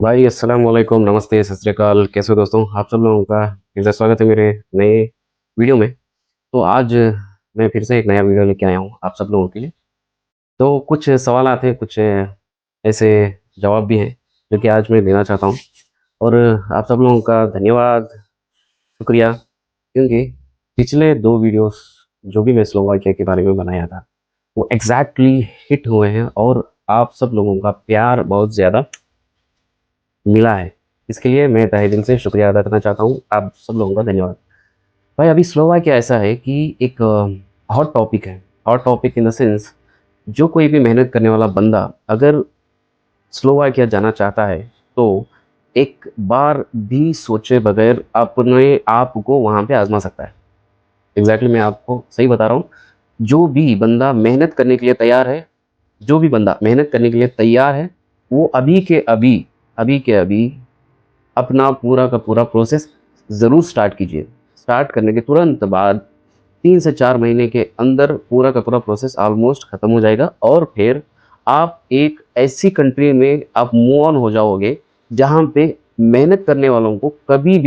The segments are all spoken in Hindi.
भाई अस्सलाम वालेकुम, नमस्ते, सत श्री अकाल। कैसे हो दोस्तों? आप सब लोगों का फिर से स्वागत है मेरे नए वीडियो में। तो आज मैं फिर से एक नया वीडियो लेके आया हूँ आप सब लोगों के लिए। तो कुछ सवाल हैं, कुछ ऐसे जवाब भी हैं जो कि आज मैं देना चाहता हूँ। और आप सब लोगों का धन्यवाद, शुक्रिया, क्योंकि पिछले 2 वीडियोस जो भी मैं स्लोवाकिया के बारे में बनाया था वो एग्जैक्टली हिट हुए हैं और आप सब लोगों का प्यार बहुत ज़्यादा मिला है। इसके लिए मैं तहे दिल से शुक्रिया अदा करना चाहता हूँ। आप सब लोगों का धन्यवाद। भाई अभी स्लोवाकिया ऐसा है कि एक हॉट टॉपिक है। Hot topic in the sense, जो कोई भी मेहनत करने वाला बंदा अगर स्लोवाकिया जाना चाहता है तो एक बार भी सोचे बगैर अपने आप को वहाँ पे आजमा सकता है। एग्जैक्टली मैं आपको सही बता रहा हूँ। जो भी बंदा मेहनत करने के लिए तैयार है, जो भी बंदा मेहनत करने के लिए तैयार है, वो अभी के अभी अपना पूरा का पूरा प्रोसेस ज़रूर स्टार्ट कीजिए। स्टार्ट करने के तुरंत बाद 3 से 4 महीने के अंदर पूरा का पूरा प्रोसेस ऑलमोस्ट ख़त्म हो जाएगा और फिर आप एक ऐसी कंट्री में आप मूव ऑन हो जाओगे, जहाँ पे मेहनत करने वालों को कभी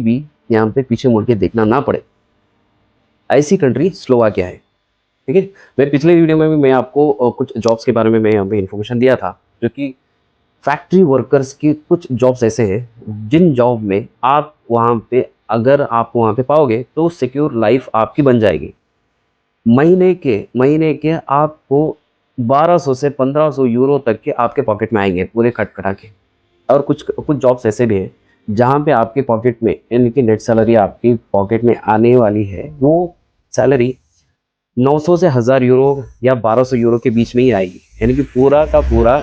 भी यहाँ पे पीछे मुड़ के देखना ना पड़े। ऐसी कंट्री स्लोवाकिया है, ठीक है? मैं पिछले वीडियो में भी मैं आपको कुछ जॉब्स के बारे में मैं यहाँ पे इन्फॉर्मेशन दिया था, जो कि फैक्ट्री वर्कर्स की कुछ जॉब्स ऐसे हैं जिन जॉब में आप वहाँ पे अगर आप वहाँ पे पाओगे तो सिक्योर लाइफ आपकी बन जाएगी। महीने के आपको 1200 से 1500 यूरो तक के आपके पॉकेट में आएंगे पूरे खटखटा के। और कुछ कुछ जॉब्स ऐसे भी हैं जहाँ पे आपके पॉकेट में यानी कि नेट सैलरी आपकी पॉकेट में आने वाली है, वो सैलरी 900 से 1000 यूरो या 1200 यूरो के बीच में ही आएगी। यानी कि पूरा का पूरा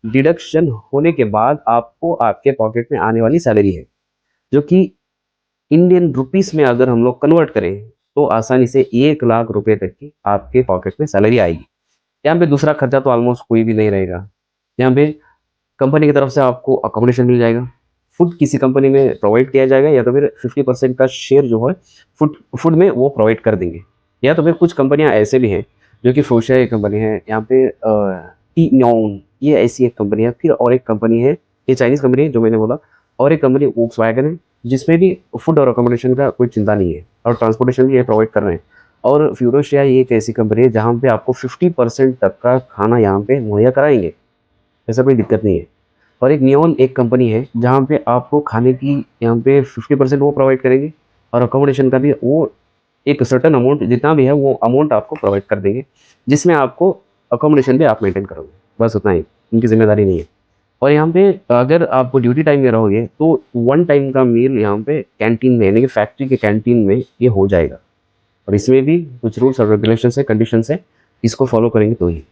डिडक्शन होने के बाद आपको आपके पॉकेट में आने वाली सैलरी है, जो कि इंडियन रुपीस में अगर हम लोग कन्वर्ट करें तो आसानी से 1 लाख रुपए तक की आपके पॉकेट में सैलरी आएगी। यहाँ पे दूसरा खर्चा तो ऑलमोस्ट कोई भी नहीं रहेगा। यहाँ पे कंपनी की तरफ से आपको अकोमोडेशन मिल जाएगा, फूड किसी कंपनी में प्रोवाइड किया जाएगा, या तो फिर 50% का शेयर जो है फूड फूड में वो प्रोवाइड कर देंगे। या तो फिर कुछ कंपनियां ऐसे भी हैं जो कि फ्रोशिया एक कंपनी है यहाँ पे, टी न्योन, ये ऐसी एक कंपनी है। फिर और एक कंपनी है, ये चाइनीज़ कंपनी है जो मैंने बोला। और एक कंपनी वोक्सवैगन है, जिसमें भी फूड और अकोमोडेशन का कोई चिंता नहीं है और ट्रांसपोर्टेशन भी ये प्रोवाइड कर रहे हैं। और फ्यूरोशिया ये एक ऐसी कंपनी है जहाँ पे आपको 50% तक का खाना यहाँ पे मुहैया कराएंगे, ऐसा कोई दिक्कत नहीं है। और एक नियॉन एक कंपनी है जहाँ पे आपको खाने की यहाँ पे 50% वो प्रोवाइड करेंगे और अकोमोडेशन का भी वो एक सर्टेन अमाउंट जितना भी है वो अमाउंट आपको प्रोवाइड कर देंगे, जिसमें आपको अकोमोडेशन भी आप मेंटेन करोगे। बस उतना ही, उनकी जिम्मेदारी नहीं है। और यहाँ पे अगर आप ड्यूटी टाइम में रहोगे तो 1 टाइम का मील यहाँ पे कैंटीन में यानी कि फैक्ट्री के कैंटीन में ये हो जाएगा। और इसमें भी कुछ रूल्स और रेगुलेशन है, कंडीशन है, इसको फॉलो करेंगे तो ही।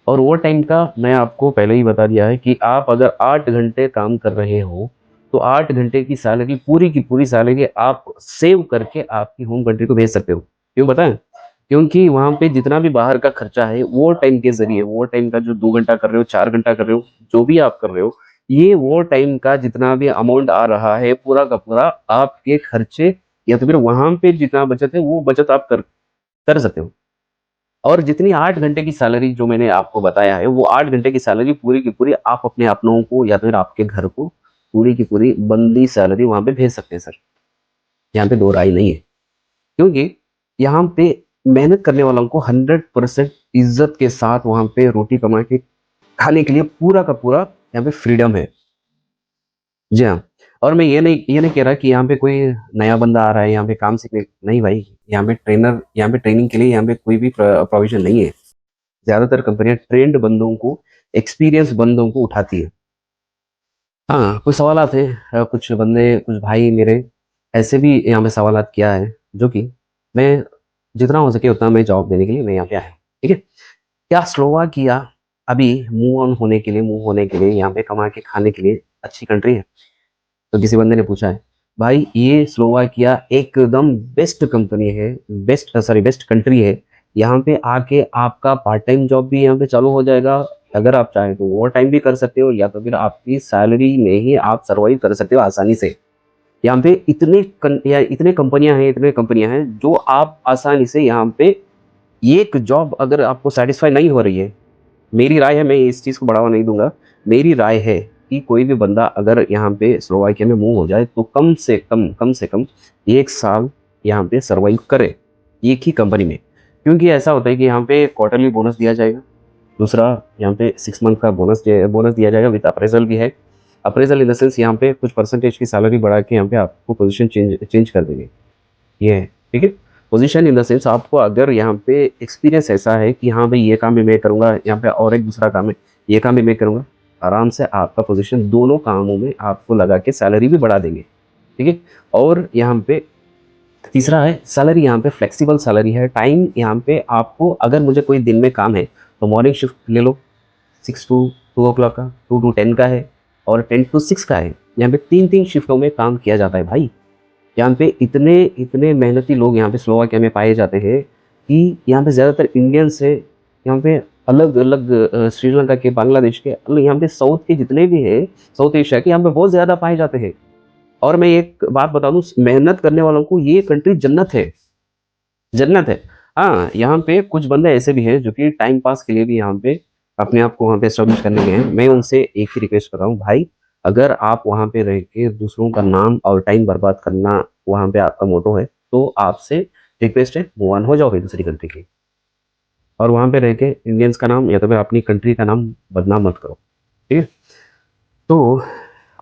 और ओवर टाइम का मैं आपको पहले ही बता दिया है कि आप अगर 8 घंटे काम कर रहे हो तो 8 घंटे की सैलरी, पूरी की पूरी सैलरी आप सेव करके आपकी होम कंट्री को भेज सकते हो। क्यों बताएं? क्योंकि वहाँ पे जितना भी बाहर का खर्चा है वो टाइम के ज़रिए, वो टाइम का जो 2 घंटा कर रहे हो, 4 घंटा कर रहे हो, जो भी आप कर रहे हो, ये वो टाइम का जितना भी अमाउंट आ रहा है पूरा का पूरा आपके खर्चे या तो फिर वहाँ पे जितना बचत है वो बचत आप कर कर सकते हो। और जितनी 8 घंटे की सैलरी जो मैंने आपको बताया है, वो 8 घंटे की सैलरी पूरी की पूरी आप अपने अपनों को या फिर आपके घर को पूरी की पूरी बंदी सैलरी वहाँ पे भेज सकते हैं सर। यहाँ पे 2 राय नहीं है। क्योंकि यहाँ पे मेहनत करने वालों को 100% इज़्ज़त के साथ वहाँ पे रोटी कमा के खाने के लिए पूरा का पूरा यहाँ पे फ्रीडम है। जी हाँ। और मैं ये नहीं कह रहा कि यहाँ पे कोई नया बंदा आ रहा है यहाँ पे काम सीखने, नहीं भाई। यहाँ पे ट्रेनिंग के लिए यहाँ पे कोई भी प्रोविज़न नहीं है। ज़्यादातर कंपनियाँ ट्रेंड बंदों को, एक्सपीरियंस बंदों को उठाती है। हाँ, कुछ सवालात हैं, कुछ बंदे, कुछ भाई मेरे ऐसे भी यहाँ पे सवालात किया है, जो कि मैं जितना हो सके उतना मैं जवाब देने के लिए मैं यहाँ पे आया हूँ, ठीक है? क्या स्लोवाकिया अभी मूव होने के लिए, यहाँ पे कमा के खाने के लिए अच्छी कंट्री है? तो किसी बंदे ने पूछा है। भाई ये स्लोवाकिया एकदम बेस्ट कंपनी है, बेस्ट कंट्री है। यहाँ पे आके आपका पार्ट टाइम जॉब भी यहाँ पे चालू हो जाएगा। अगर आप चाहें तो ओवर टाइम भी कर सकते हो या तो फिर आपकी सैलरी में ही आप सर्वाइव कर सकते हो आसानी से। यहाँ पे इतने कंपनियां हैं जो आप आसानी से यहाँ पे एक जॉब अगर आपको सेटिस्फाई नहीं हो रही है, मेरी राय है, मैं इस चीज़ को बढ़ावा नहीं दूंगा। मेरी राय है कि कोई भी बंदा अगर यहाँ पे स्लोवाकिया में मूव हो जाए तो कम से कम 1 साल यहाँ पे सर्वाइव करे एक ही कंपनी में। क्योंकि ऐसा होता है कि यहाँ पे क्वार्टरली बोनस दिया जाएगा, दूसरा यहाँ पे 6 मंथ का बोनस दिया जाएगा विद अप्रेजल भी है। अप्रेजल इन द सेंस यहाँ पे कुछ परसेंटेज की सैलरी बढ़ा के यहाँ पे आपको पोजीशन चेंज कर देंगे, ये है, ठीक है। पोजीशन इन द सेंस आपको अगर यहाँ पे एक्सपीरियंस ऐसा है कि हाँ भाई ये काम भी मैं करूँगा, यहाँ पे और एक दूसरा काम है ये काम भी मैं करूँगा, आराम से आपका पोजीशन दोनों कामों में आपको लगा के सैलरी भी बढ़ा देंगे, ठीक है। और यहाँ पे तीसरा है सैलरी, यहाँ पे फ्लेक्सिबल सैलरी है। टाइम यहाँ पे आपको अगर मुझे कोई दिन में काम है तो मॉर्निंग शिफ्ट ले लो, 6 to 2 o'clock का, 2 to 10 का है और 10 to 6 का है। यहाँ पे 3-3 शिफ्टों में काम किया जाता है भाई। यहाँ पे इतने इतने मेहनती लोग यहाँ पे स्लोवाकिया में पाए जाते हैं कि यहाँ पे ज़्यादातर इंडियंस है, यहाँ पे अलग अलग श्रीलंका के, बांग्लादेश के, यहाँ पे साउथ के जितने भी हैं, साउथ एशिया के, यहाँ पे बहुत ज़्यादा पाए जाते हैं। और मैं एक बात बता दूँ, मेहनत करने वालों को ये कंट्री जन्नत है, जन्नत है। हाँ, यहाँ पे कुछ बंदे ऐसे भी हैं जो कि टाइम पास के लिए भी यहाँ पे अपने आप को वहाँ पे एस्टेब्लिश करने गए हैं। मैं उनसे एक ही रिक्वेस्ट कर रहा हूँ, भाई अगर आप वहाँ पे रह के दूसरों का नाम और टाइम बर्बाद करना वहाँ पे आपका मोटो है तो आपसे रिक्वेस्ट है मूव ऑन हो जाओ फिर दूसरी कंट्री की, और वहाँ पे रह के इंडियंस का नाम या तो फिर अपनी कंट्री का नाम बदनाम मत करो, ठीक है। तो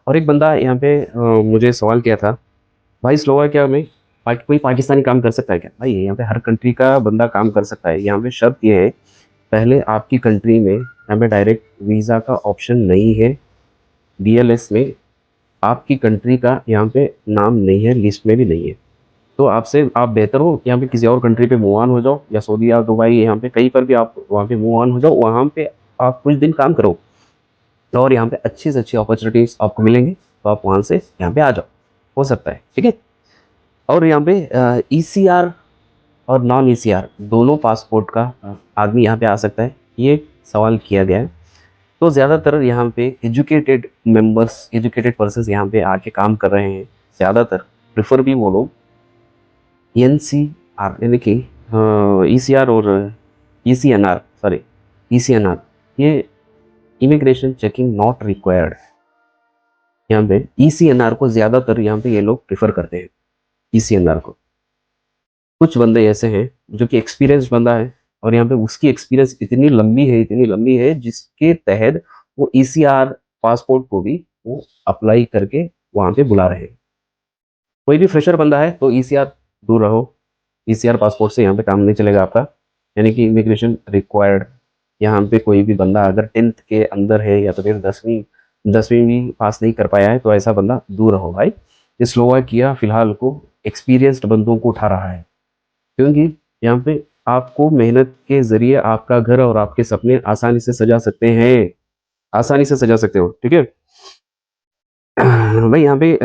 और एक बंदा यहाँ पे मुझे सवाल किया था, भाई स्लोवाकिया में कोई पाकिस्तानी काम कर सकता है क्या? भाई यहाँ पे हर कंट्री का बंदा काम कर सकता है। यहाँ पे शर्त ये है, पहले आपकी कंट्री में यहाँ पे डायरेक्ट वीज़ा का ऑप्शन नहीं है, BLS में आपकी कंट्री का यहाँ पे नाम नहीं है, लिस्ट में भी नहीं है। तो आपसे आप बेहतर हो यहाँ पे किसी और कंट्री पे मूव ऑन हो जाओ, या सऊदी या दुबई, यहाँ पे कहीं पर भी आप वहाँ पे मूव ऑन हो जाओ, वहाँ पे आप कुछ दिन काम करो और यहाँ पे अच्छी से अच्छी अपॉर्चुनिटीज आपको मिलेंगी, तो आप वहाँ से यहाँ पे आ जाओ, हो सकता है, ठीक है। और यहाँ पे ECR और नॉन ECR दोनों पासपोर्ट का आदमी यहाँ पे आ सकता है, ये सवाल किया गया है। तो ज़्यादातर यहाँ पे एजुकेटेड मेंबर्स, एजुकेटेड पर्सन्स यहाँ पे आके काम कर रहे हैं, ज़्यादातर प्रेफर भी वो लोग NCR यानी कि ECR और ECNR, सॉरी ECNR, ये इमिग्रेशन चेकिंग नॉट रिक्वायर्ड। यहाँ पे ECNR को ज़्यादातर यहाँ पे ये लोग प्रेफर करते हैं, ECNR को। कुछ बंदे ऐसे हैं जो कि एक्सपीरियंस बंदा है और यहाँ पे उसकी एक्सपीरियंस इतनी लंबी है जिसके तहत वो ECR पासपोर्ट को भी वो अप्लाई करके वहाँ पे बुला रहे हैं। कोई भी फ्रेशर बंदा है तो ECR दूर रहो, ECR पासपोर्ट से यहाँ पे काम नहीं चलेगा आपका, यानी कि इमिग्रेशन रिक्वायर्ड। यहाँ पे कोई भी बंदा अगर 10th के अंदर है या तो फिर 10वीं भी पास नहीं कर पाया है तो ऐसा बंदा दूर रहो भाई। ये स्लोवाकिया फिलहाल को एक्सपीरियंस्ड बंदों को उठा रहा है, क्योंकि यहाँ पे आपको मेहनत के ज़रिए आपका घर और आपके सपने आसानी से सजा सकते हैं, आसानी से सजा सकते हो, ठीक है। भाई यहाँ पे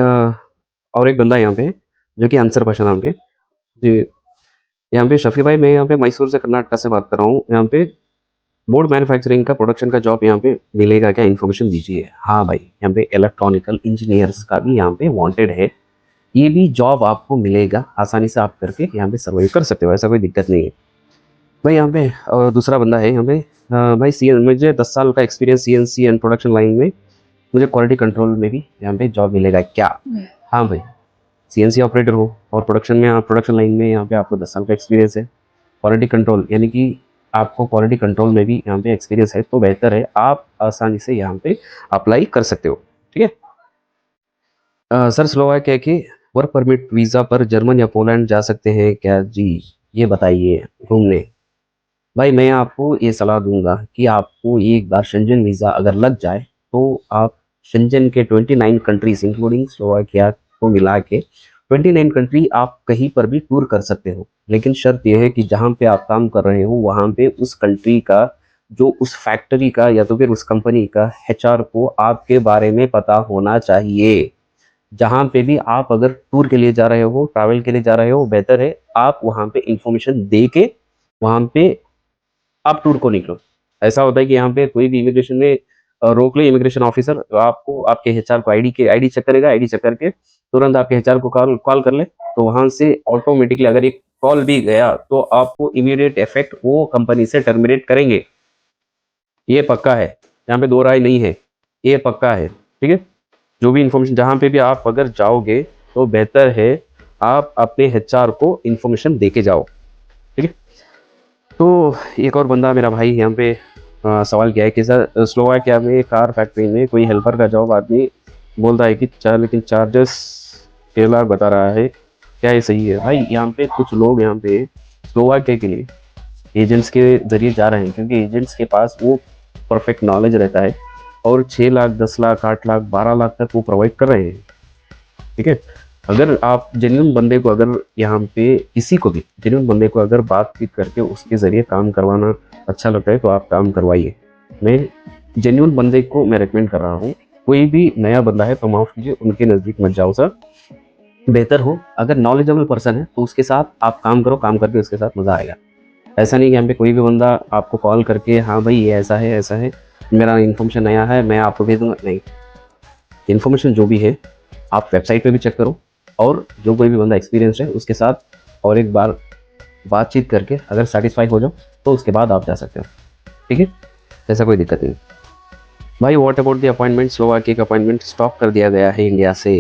और एक बंदा यहाँ पे जो कि आंसर भाषा नाम के जी, यहाँ पे शफी भाई, मैं यहाँ पे मैसूर से, कर्नाटका से बात कर रहा हूँ। यहाँ पे बोर्ड मैन्युफैक्चरिंग का प्रोडक्शन का जॉब यहाँ पे मिलेगा क्या, इन्फॉर्मेशन दीजिए। हाँ भाई, यहाँ पे इलेक्ट्रॉनिकल इंजीनियर्स का भी यहाँ पे वांटेड है, ये भी जॉब आपको मिलेगा, आसानी से आप करके यहाँ पे सर्वाइव कर सकते हो, ऐसा कोई दिक्कत नहीं है भाई। यहाँ पे दूसरा बंदा है यहाँ पे भाई मुझे 10 साल का experience CNC and production line में, मुझे क्वालिटी कंट्रोल में भी यहाँ पे जॉब मिलेगा क्या? हाँ भाई, CNC ऑपरेटर हो और प्रोडक्शन में, आप प्रोडक्शन लाइन में यहाँ पे आपको 10 साल का एक्सपीरियंस है, क्वालिटी कंट्रोल यानी कि आपको क्वालिटी कंट्रोल में भी यहाँ पे एक्सपीरियंस है, तो बेहतर है आप आसानी से यहाँ पे अप्लाई कर सकते हो, ठीक है। सर स्लोवाकिया के वर्क परमिट वीज़ा पर जर्मन या पोलैंड जा सकते हैं क्या जी, ये बताइए घूमने। भाई मैं आपको ये सलाह दूंगा कि आपको एक बार शेंजन वीज़ा अगर लग जाए तो आप शेंजन के 29 कंट्रीज इंक्लूडिंग स्लोवाकिया को मिला के 29 कंट्री आप कहीं पर भी टूर कर सकते हो, लेकिन शर्त यह है कि जहाँ पे आप काम कर रहे हो वहाँ पे उस कंट्री का, जो उस फैक्ट्री का या तो फिर उस कंपनी का HR को आपके बारे में पता होना चाहिए। जहाँ पे भी आप अगर टूर के लिए जा रहे हो, ट्रैवल के लिए जा रहे हो, बेहतर है आप वहाँ पे इंफॉर्मेशन दे के वहाँ पे आप टूर को निकलो। ऐसा होता है कि यहाँ पे कोई भी इमिग्रेशन में रोक ले इमिग्रेशन ऑफिसर, तो आपको आपके HR को आईडी चेक करेगा, आईडी चेक करके तुरंत आपके HR को कॉल कर ले, तो वहाँ से ऑटोमेटिकली अगर एक कॉल भी गया तो आपको इमीडिएट इफेक्ट वो कंपनी से टर्मिनेट करेंगे, ये पक्का है, यहाँ पे दो राय नहीं है, ये पक्का है। ठीक है। जो भी इन्फॉर्मेशन जहाँ पे भी आप अगर जाओगे तो बेहतर है आप अपने HR को इन्फॉर्मेशन दे के जाओ। ठीक है। तो एक और बंदा मेरा भाई यहाँ पे सवाल किया है कि सर स्लोवाकिया में कार फैक्ट्री में कोई हेल्पर का जॉब आदमी बोलता है कि लेकिन चार्जेस 6 लाख बता रहा है, क्या ये सही है? भाई यहाँ पे कुछ लोग यहाँ पे स्लोवाकिया के लिए एजेंट्स के ज़रिए जा रहे हैं, क्योंकि एजेंट्स के पास वो परफेक्ट नॉलेज रहता है और 6 लाख 10 लाख 8 लाख 12 लाख तक वो प्रोवाइड कर रहे हैं। ठीक है। अगर आप जेन्युइन बंदे को, अगर यहाँ पे किसी को भी जेन्युइन बंदे को अगर बातचीत करके उसके ज़रिए काम करवाना अच्छा लगता है तो आप काम करवाइए। मैं जेन्युइन बंदे को मैं रेकमेंड कर रहा हूँ। कोई भी नया बंदा है तो माफ़ कीजिए, उनके नज़दीक मत जाओ सर। बेहतर हो अगर नॉलेजेबल पर्सन है तो उसके साथ आप काम करो, काम करके उसके साथ मज़ा आएगा। ऐसा नहीं कि यहाँ पे कोई भी बंदा आपको कॉल करके हाँ भाई ये ऐसा है, मेरा इन्फॉर्मेशन नया है, मैं आपको भेज दूंगा। नहीं, इन्फॉर्मेशन जो भी है आप वेबसाइट पे भी चेक करो, और जो कोई भी बंदा एक्सपीरियंस है उसके साथ और एक बार बातचीत करके अगर सेटिस्फाई हो जाओ तो उसके बाद आप जा सकते हो। ठीक है, ऐसा कोई दिक्कत नहीं। भाई what about the appointment? Slovakia का अपॉइंटमेंट स्टॉप कर दिया गया है इंडिया से।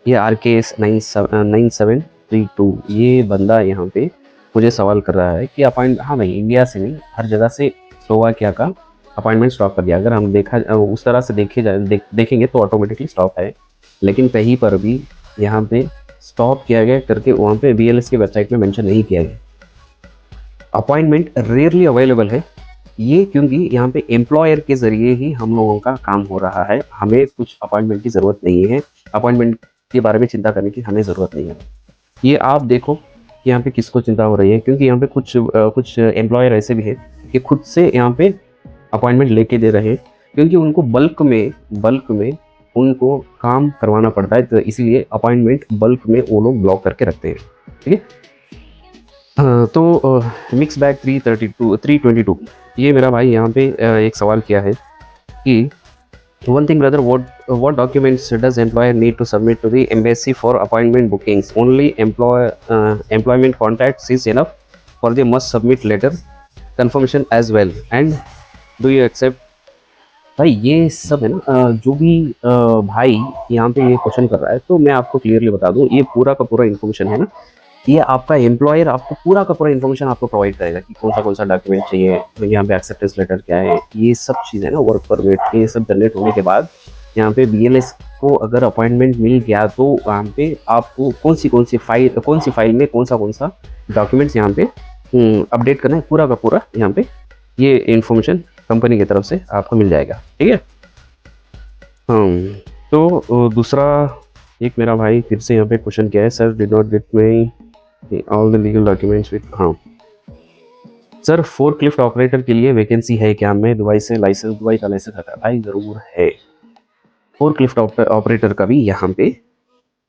ये RKS 9732 ये बंदा यहाँ पे मुझे सवाल कर रहा है कि अपॉइंट, हाँ भाई इंडिया से नहीं, हर जगह से स्लोवाकिया का अपॉइंटमेंट स्टॉप कर दिया। अगर हम उस तरह से देखेंगे तो ऑटोमेटिकली स्टॉप है, लेकिन कहीं पर भी यहाँ पे स्टॉप किया गया करके वहाँ पे BLS की वेबसाइट में मेंशन नहीं किया गया। अपॉइंटमेंट रेयरली अवेलेबल है ये, क्योंकि यहाँ पे एम्प्लॉयर के ज़रिए ही हम लोगों का काम हो रहा है, हमें कुछ अपॉइंटमेंट की ज़रूरत नहीं है, अपॉइंटमेंट के बारे में चिंता करने की हमें ज़रूरत नहीं है। ये आप देखो कि यहाँ पे किसको चिंता हो रही है, क्योंकि यहाँ पे कुछ एम्प्लॉयर ऐसे भी है कि खुद से यहाँ पे अपॉइंटमेंट लेके दे रहे हैं, क्योंकि उनको बल्क में उनको काम करवाना पड़ता है, तो इसीलिए अपॉइंटमेंट बल्क में वो लोग ब्लॉक करके रखते हैं। ठीक है। तो मिक्स बैग 322 ये मेरा भाई यहाँ पे एक सवाल किया है कि one thing brother, what documents does employer need to submit to the embassy for appointment bookings? Only employment contacts is enough, for they must submit letter confirmation as well, and do you accept? भाई ये सब है ना, जो भी भाई यहाँ पे ये क्वेश्चन कर रहा है, तो मैं आपको क्लियरली बता दूं, ये पूरा का पूरा इन्फॉर्मेशन है ना, ये आपका एम्प्लॉयर आपको पूरा का पूरा इन्फॉर्मेशन आपको प्रोवाइड करेगा कि कौन सा डॉक्यूमेंट चाहिए, तो यहाँ पे एक्सेप्टेंस लेटर क्या है, ये सब चीज़ें ना, वर्क परमिट, ये सब जनरेट होने के बाद यहाँ पे BLS को अगर अपॉइंटमेंट मिल गया तो वहाँ पे आपको कौन सी फाइल में कौन सा डॉक्यूमेंट्स यहाँ पे अपडेट करना है, पूरा का पूरा यहाँ पे ये इन्फॉर्मेशन कंपनी की तरफ से आपको मिल जाएगा। ठीक है। तो दूसरा एक मेरा भाई फिर से यहाँ पे क्वेश्चन किया है, sir did not get me all the legal documents with, हाँ सर फोर्कलिफ्ट ऑपरेटर के लिए वैकेंसी है क्या? मैं दुबई से लाइसेंस, दुबई का लाइसेंस आता है भाई, ज़रूर है। फोर्कलिफ्ट ऑपरेटर का भी यहाँ पे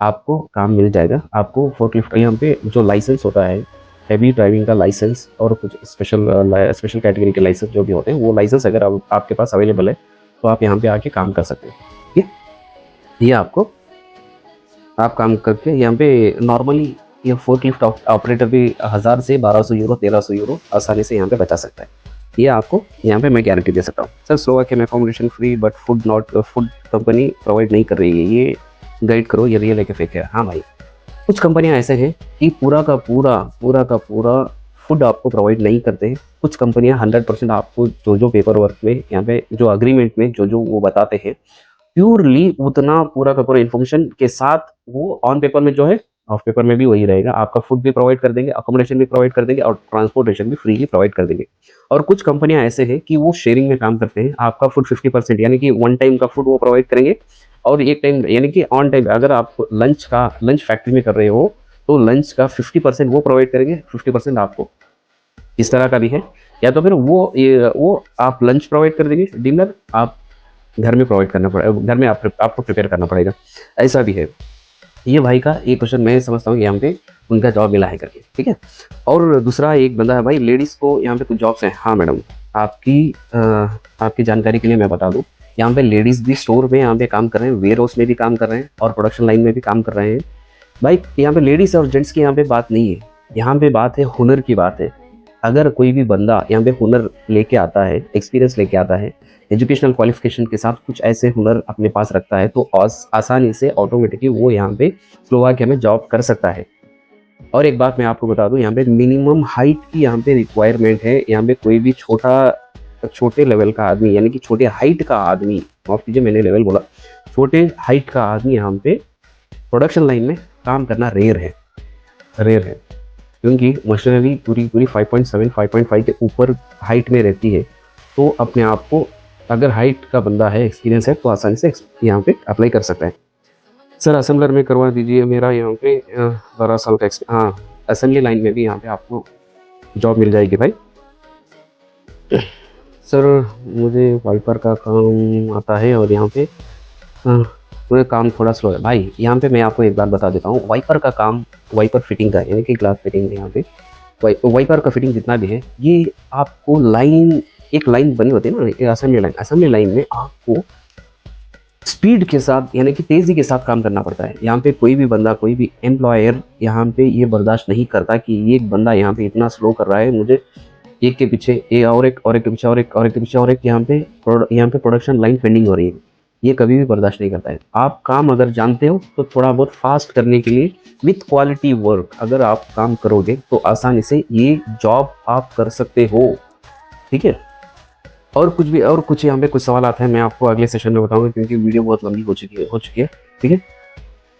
आपको काम मिल जाएगा। आपको फोर्कलिफ्ट यहाँ पे जो लाइसेंस होता है, हैवी ड्राइविंग का लाइसेंस और कुछ स्पेशल कैटेगरी के लाइसेंस जो भी होते हैं, वो लाइसेंस अगर आपके पास अवेलेबल है तो आप यहाँ पे आके काम कर सकते हैं। ठीक है। ये आपको आप काम करके यहाँ पे नॉर्मली ये फोर्कलिफ्ट ऑपरेटर भी 1000 से 1200 यूरो 1300 यूरो आसानी से यहाँ पे बचा सकता है। ये आपको यहाँ पे मैं गारंटी दे सकता हूँ। सर स्लोवाकिया में accommodation free but food company provide नहीं कर रही है, ये गाइड करो, ये रियल है कि फेक है? हाँ भाई, कुछ कंपनियां ऐसे हैं कि पूरा का पूरा फूड आपको प्रोवाइड नहीं करते हैं। कुछ कंपनियां 100% आपको जो पेपर वर्क में यहाँ पे जो अग्रीमेंट में जो वो बताते हैं, प्योरली उतना पूरा का पूरा इन्फॉर्मेशन के साथ वो ऑन पेपर में जो है, ऑफ पेपर में भी वही रहेगा। आपका फूड भी प्रोवाइड कर देंगे, अकोमोडेशन भी प्रोवाइड कर देंगे और ट्रांसपोर्टेशन भी फ्रीली प्रोवाइड कर देंगे। और कुछ कंपनियां ऐसे हैं कि वो शेयरिंग में काम करते हैं। आपका फूड 50% यानी कि 1 टाइम का फूड वो प्रोवाइड करेंगे, और 1 टाइम यानी कि ऑन टाइम अगर आप लंच फैक्ट्री में कर रहे हो तो लंच का 50% वो प्रोवाइड करेंगे, 50% आपको। इस तरह का भी है। या तो फिर वो आप लंच प्रोवाइड कर देंगे, डिनर आप घर में प्रोवाइड करना पड़ेगा, घर में आपको प्रिपेयर करना पड़ेगा, ऐसा भी है। ये भाई का एक क्वेश्चन मैं समझता हूँ कि यहाँ पे उनका जॉब मिला है करके। ठीक है। और दूसरा एक बंदा है भाई, लेडीज़ को यहाँ पे कुछ जॉब्स हैं। हाँ मैडम, आपकी जानकारी के लिए मैं बता दूँ, यहाँ पे लेडीज़ भी स्टोर में यहाँ पे काम कर रहे हैं, वेयर हाउस में भी काम कर रहे हैं और प्रोडक्शन लाइन में भी काम कर रहे हैं। भाई यहाँ पे लेडीज़ और जेंट्स की यहाँ पे बात नहीं है, यहाँ पे बात है हुनर की बात है। अगर कोई भी बंदा यहाँ पे हुनर लेके आता है, एक्सपीरियंस लेके आता है, एजुकेशनल क्वालिफिकेशन के साथ कुछ ऐसे हुनर अपने पास रखता है, तो आसानी से ऑटोमेटिकली वो यहाँ पे स्लोवाकिया में जॉब कर सकता है। और एक बात मैं आपको बता दूं, यहाँ पे मिनिमम हाइट की यहाँ पे रिक्वायरमेंट है। यहाँ पे कोई भी छोटे लेवल का आदमी, यानी कि छोटे हाइट का आदमी, माफ कीजिए मैंने लेवल बोला, छोटे हाइट का आदमी यहाँ पे प्रोडक्शन लाइन में काम करना रेयर है, क्योंकि मशीनरी पूरी 5.7 5.5 के ऊपर हाइट में रहती है। तो अपने आप को, अगर हाइट का बंदा है, एक्सपीरियंस है, तो आसानी से यहाँ पे अप्लाई कर सकता है। सर असेंबलर में करवा दीजिए, मेरा यहाँ पे 12 साल का हाँ, असेंबली लाइन में भी यहाँ पे आपको जॉब मिल जाएगी भाई। सर मुझे वाइपर का काम आता है और यहाँ पे मुझे काम थोड़ा स्लो है भाई। यहाँ पे मैं आपको एक बात बता देता हूँ, वाइपर का काम, वाइपर फिटिंग का, यानी कि ग्लास फिटिंग, यहाँ पे वाइपर का फिटिंग जितना भी है, ये आपको एक लाइन बनी होती है ना, असेंबली लाइन में आपको स्पीड के साथ, यानी कि तेज़ी के साथ काम करना पड़ता है। यहाँ पे कोई भी बंदा, कोई भी एम्प्लॉयर यहाँ पे ये बर्दाश्त नहीं करता कि ये एक बंदा यहाँ पे इतना स्लो कर रहा है, मुझे एक के पीछे और एक के पीछे और एक के पीछे और एक यहाँ पे प्रोडक्शन लाइन पेंडिंग हो रही है। ये कभी भी बर्दाश्त नहीं करता है। आप काम अगर जानते हो तो थोड़ा बहुत फास्ट करने के लिए विथ क्वालिटी वर्क अगर आप काम करोगे तो आसानी से ये जॉब आप कर सकते हो, ठीक है। और कुछ यहाँ पे कुछ सवाल आते हैं, मैं आपको अगले सेशन में बताऊंगा, क्योंकि वीडियो बहुत लंबी हो चुकी है, ठीक है।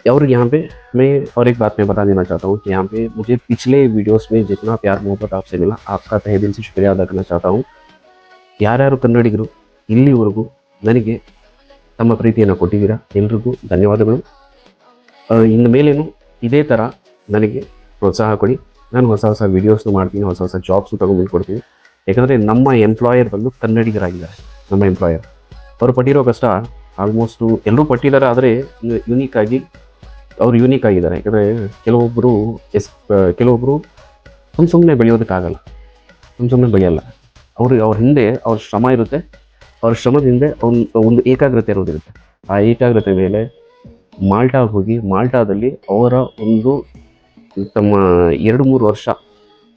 और यहाँ पे मैं और एक बात मैं बता देना चाहता हूँ कि यहाँ पे मुझे पिछले वीडियोस में जितना प्यार मोहब्बत आपसे मिला, आपका तहे दिल से शुक्रिया अदा करना चाहता हूँ। ಯಾರ್ಯಾರು ಕನ್ನಡಿಗರು ಇಲ್ಲಿವರೆಗೂ ನನಗೆ ತಮ್ಮ ಪ್ರೀತಿಯನ್ನು ಕೊಟ್ಟಿದ್ದೀರಾ, ಎಲ್ರಿಗೂ ಧನ್ಯವಾದಗಳು. ಇನ್ನು ಮೇಲೇನು ಇದೇ ಥರ ನನಗೆ ಪ್ರೋತ್ಸಾಹ ಕೊಡಿ. ನಾನು ಹೊಸ ವೀಡಿಯೋಸ್ನು ಮಾಡ್ತೀನಿ, ಹೊಸ ಜಾಬ್ಸು ತೊಗೊಂಡು ಕೊಡ್ತೀನಿ. ಯಾಕಂದರೆ ನಮ್ಮ ಎಂಪ್ಲಾಯರ್ ಬಂದು ಕನ್ನಡಿಗರಾಗಿದ್ದಾರೆ. ನಮ್ಮ ಎಂಪ್ಲಾಯರ್ ಅವರು ಪಟ್ಟಿರೋ ಕಷ್ಟ ಆಲ್ಮೋಸ್ಟು ಎಲ್ಲರೂ ಪಟ್ಟಿದ್ದಾರೆ, ಆದರೆ ಯೂನಿಕ್ ಆಗಿದ್ದಾರೆ. ಯಾಕಂದರೆ ಕೆಲವೊಬ್ಬರು ಸುಮ್ಮನೆ ಬೆಳೆಯೋದಕ್ಕಾಗಲ್ಲ, ಸುಮ್ಮನೆ ಬೆಳೆಯಲ್ಲ. ಅವ್ರ ಹಿಂದೆ ಅವ್ರ ಶ್ರಮ ಇರುತ್ತೆ, ಅವ್ರ ಶ್ರಮದ ಹಿಂದೆ ಒಂದು ಏಕಾಗ್ರತೆ ಇರೋದಿರುತ್ತೆ. ಆ ಏಕಾಗ್ರತೆ ಮೇಲೆ ಮಾಲ್ಟಾಗೆ ಹೋಗಿ ಮಾಲ್ಟಾದಲ್ಲಿ ಅವರ ತಮ್ಮ 2-3 ವರ್ಷ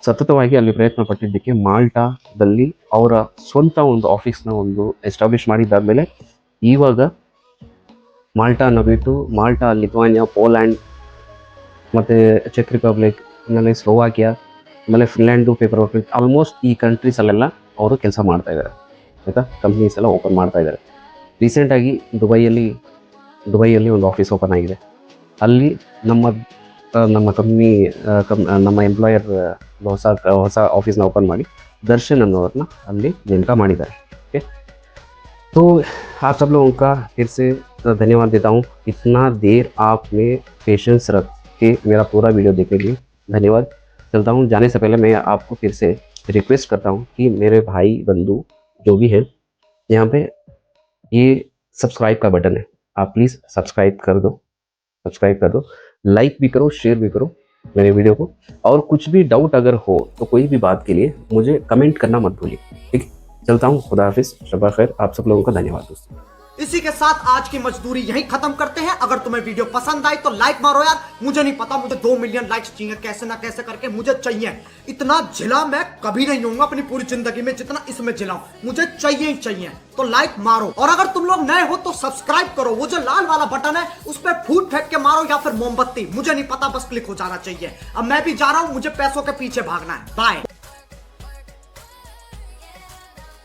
ಸತತವಾಗಿ ಅಲ್ಲಿ ಪ್ರಯತ್ನ ಪಟ್ಟಿದ್ದಕ್ಕೆ ಮಾಲ್ಟಾದಲ್ಲಿ ಅವರ ಸ್ವಂತ ಆಫೀಸ್ನ ಎಸ್ಟಾಬ್ಲಿಷ್ ಮಾಡಿದ್ದಾದಮೇಲೆ ಇವಾಗ ಮಾಲ್ಟಾನ ಬಿಟ್ಟು ಮಾಲ್ಟಾ, ಲಿಥುವಾನಿಯಾ, ಪೋಲ್ಯಾಂಡ್ ಮತ್ತು ಚೆಕ್ ರಿಪಬ್ಲಿಕ್, ಆಮೇಲೆ ಸ್ಲೋವಾಕಿಯಾ, ಆಮೇಲೆ ಫಿನ್ಲ್ಯಾಂಡು, ಪೇಪರ್ ವರ್ಕ್, ಆಲ್ಮೋಸ್ಟ್ ಈ ಕಂಟ್ರೀಸಲ್ಲೆಲ್ಲ ಅವರು ಕೆಲಸ ಮಾಡ್ತಾ ಇದ್ದಾರೆ, ಆಯಿತಾ. ಕಂಪ್ನೀಸ್ ಎಲ್ಲ ಓಪನ್ ಮಾಡ್ತಾ ಇದ್ದಾರೆ. ರೀಸೆಂಟಾಗಿ ದುಬೈಯಲ್ಲಿ ಒಂದು ಆಫೀಸ್ ಓಪನ್ ಆಗಿದೆ. ಅಲ್ಲಿ ನಮ್ಮ ಕಂಪ್ನಿ ನಮ್ಮ ಎಂಪ್ಲಾಯರ್ ಹೊಸ ಆಫೀಸ್ನ ಓಪನ್ ಮಾಡಿ ದರ್ಶನ್ ಅನ್ನೋರನ್ನ ಅಲ್ಲಿ ನೇಮಕ ಮಾಡಿದ್ದಾರೆ. ओके, तो आप सब लोगों का फिर से धन्यवाद देता हूँ. इतना देर आपने पेशेंस रख के मेरा पूरा वीडियो देखने के लिए धन्यवाद. चलता हूँ. जाने से पहले मैं आपको फिर से रिक्वेस्ट करता हूँ कि मेरे भाई बंधु जो भी हैं, यहाँ पे ये सब्सक्राइब का बटन है, आप प्लीज़ सब्सक्राइब कर दो, लाइक भी करो, शेयर भी करो मेरे वीडियो को. और कुछ भी डाउट अगर हो तो कोई भी बात के लिए मुझे कमेंट करना मत भूलिए, ठीक. चलता हूँ. खुदा हाफिज़, शबा खैर. आप सब लोगों का धन्यवाद दोस्तों. इसी के साथ आज की मजदूरी यहीं खत्म करते हैं. अगर तुम्हें वीडियो पसंद आई तो लाइक मारो यार. मुझे नहीं पता, मुझे 2 मिलियन लाइक्स चाहिए, कैसे ना कैसे करके मुझे चाहिए. इतना झिला मैं कभी नहीं होऊंगा अपनी पूरी जिंदगी में जितना इसमें झिला हूं. मुझे चाहिए ही चाहिए. तो लाइक मारो. और अगर तुम लोग नए हो तो सब्सक्राइब करो. वो जो लाल वाला बटन है उस पर फूट फेंक के मारो या फिर मोमबत्ती, मुझे नहीं पता, बस क्लिक हो जाना चाहिए. अब मैं भी जा रहा हूं, मुझे पैसों के पीछे भागना है. बाय.